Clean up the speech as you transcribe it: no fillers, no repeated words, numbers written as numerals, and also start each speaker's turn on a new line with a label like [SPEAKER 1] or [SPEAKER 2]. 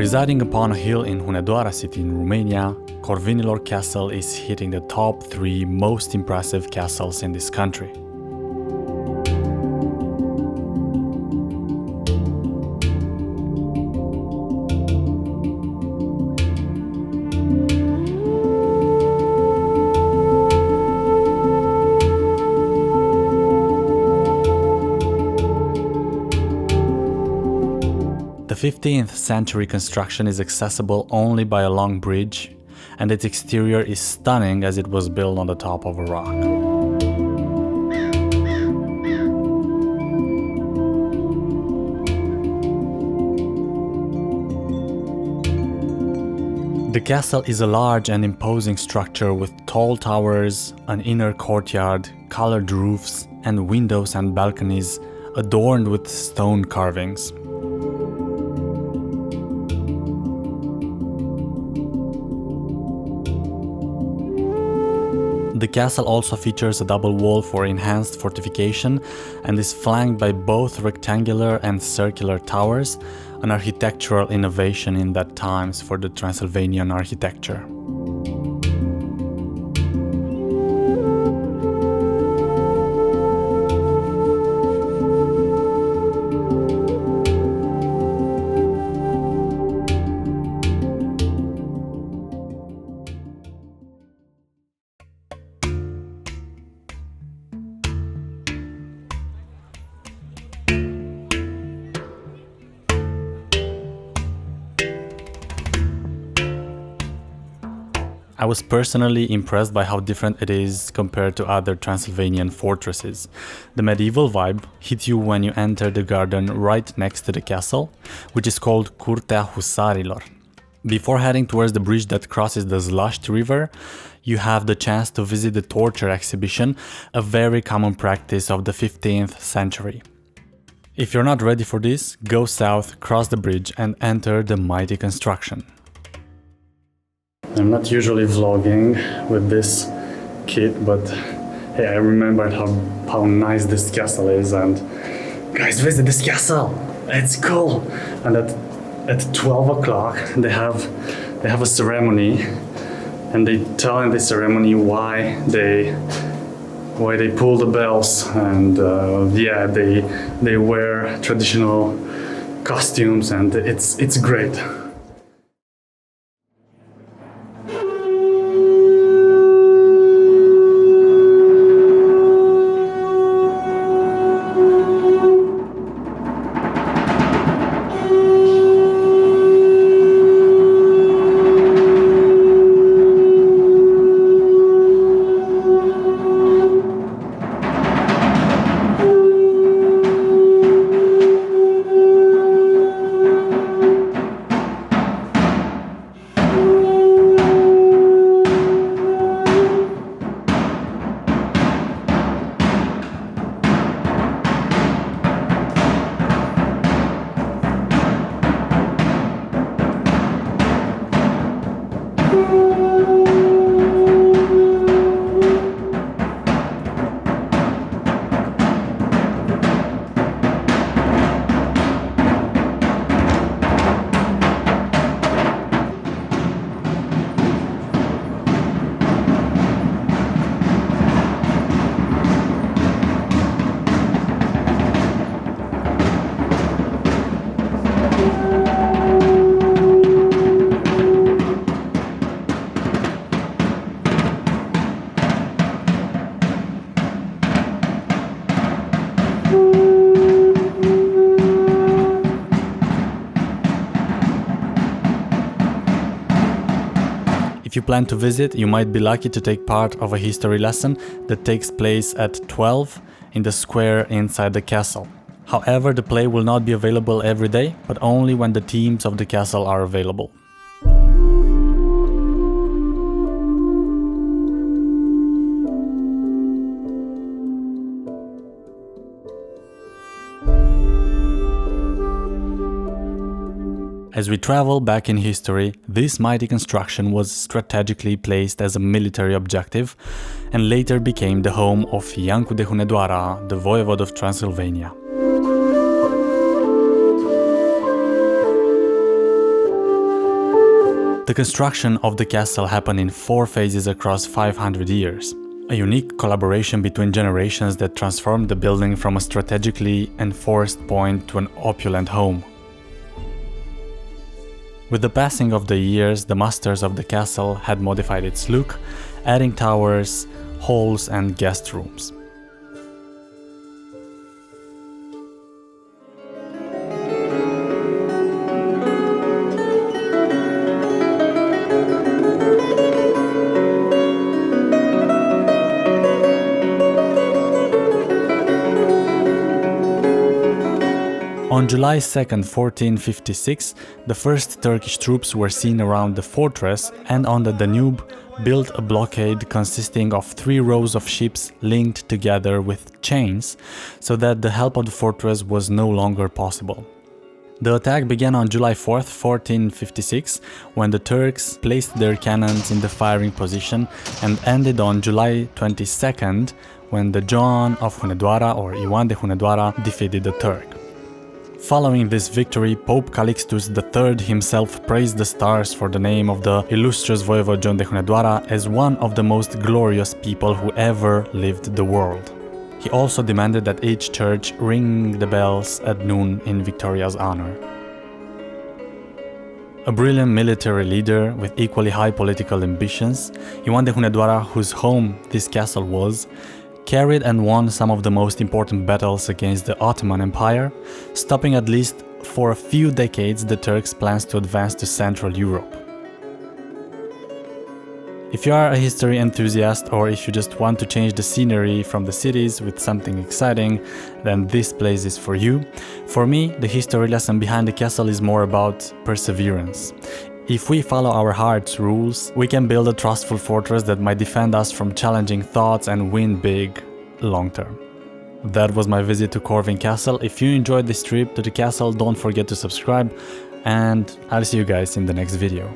[SPEAKER 1] Residing upon a hill in Hunedoara city in Romania, Corvinilor Castle is hitting the top 3 most impressive castles in this country. The 15th century construction is accessible only by a long bridge, and its exterior is stunning as it was built on the top of a rock. The castle is a large and imposing structure with tall towers, an inner courtyard, colored roofs, and windows and balconies adorned with stone carvings. The castle also features a double wall for enhanced fortification and is flanked by both rectangular and circular towers, an architectural innovation in that times for the Transylvanian architecture. I was personally impressed by how different it is compared to other Transylvanian fortresses. The medieval vibe hits you when you enter the garden right next to the castle, which is called Curtea Husarilor. Before heading towards the bridge that crosses the Zlaști River, you have the chance to visit the torture exhibition, a very common practice of the 15th century. If you're not ready for this, go south, cross the bridge and enter the mighty construction. I'm not usually vlogging with this kit, but hey, I remembered how nice this castle is, and guys, visit this castle! It's cool! And at 12 o'clock they have a ceremony, and they tell in the ceremony why they pull the bells, and yeah, they wear traditional costumes, and it's great. If you plan to visit, you might be lucky to take part of a history lesson that takes place at 12 in the square inside the castle. However, the play will not be available every day, but only when the themes of the castle are available. As we travel back in history, this mighty construction was strategically placed as a military objective and later became the home of Iancu de Hunedoara, the voivode of Transylvania. The construction of the castle happened in 4 phases across 500 years. A unique collaboration between generations that transformed the building from a strategically enforced point to an opulent home. With the passing of the years, the masters of the castle had modified its look, adding towers, halls and guest rooms. On July 2nd, 1456, the first Turkish troops were seen around the fortress, and on the Danube built a blockade consisting of 3 rows of ships linked together with chains, so that the help of the fortress was no longer possible. The attack began on July 4th, 1456, when the Turks placed their cannons in the firing position, and ended on July 22nd, when the Ioan of Hunedoara or Ioan de Hunedoara defeated the Turk. Following this victory, Pope Calixtus III himself praised the stars for the name of the illustrious voivode Ioan de Hunedoara as one of the most glorious people who ever lived the world. He also demanded that each church ring the bells at noon in Victoria's honor. A brilliant military leader with equally high political ambitions, Ioan de Hunedoara, whose home this castle was, carried and won some of the most important battles against the Ottoman Empire, stopping at least for a few decades the Turks' plans to advance to Central Europe. If you are a history enthusiast, or if you just want to change the scenery from the cities with something exciting, then this place is for you. For me, the history lesson behind the castle is more about perseverance. If we follow our heart's rules, we can build a trustful fortress that might defend us from challenging thoughts and win big long term. That was my visit to Corvin Castle. If you enjoyed this trip to the castle, don't forget to subscribe, and I'll see you guys in the next video.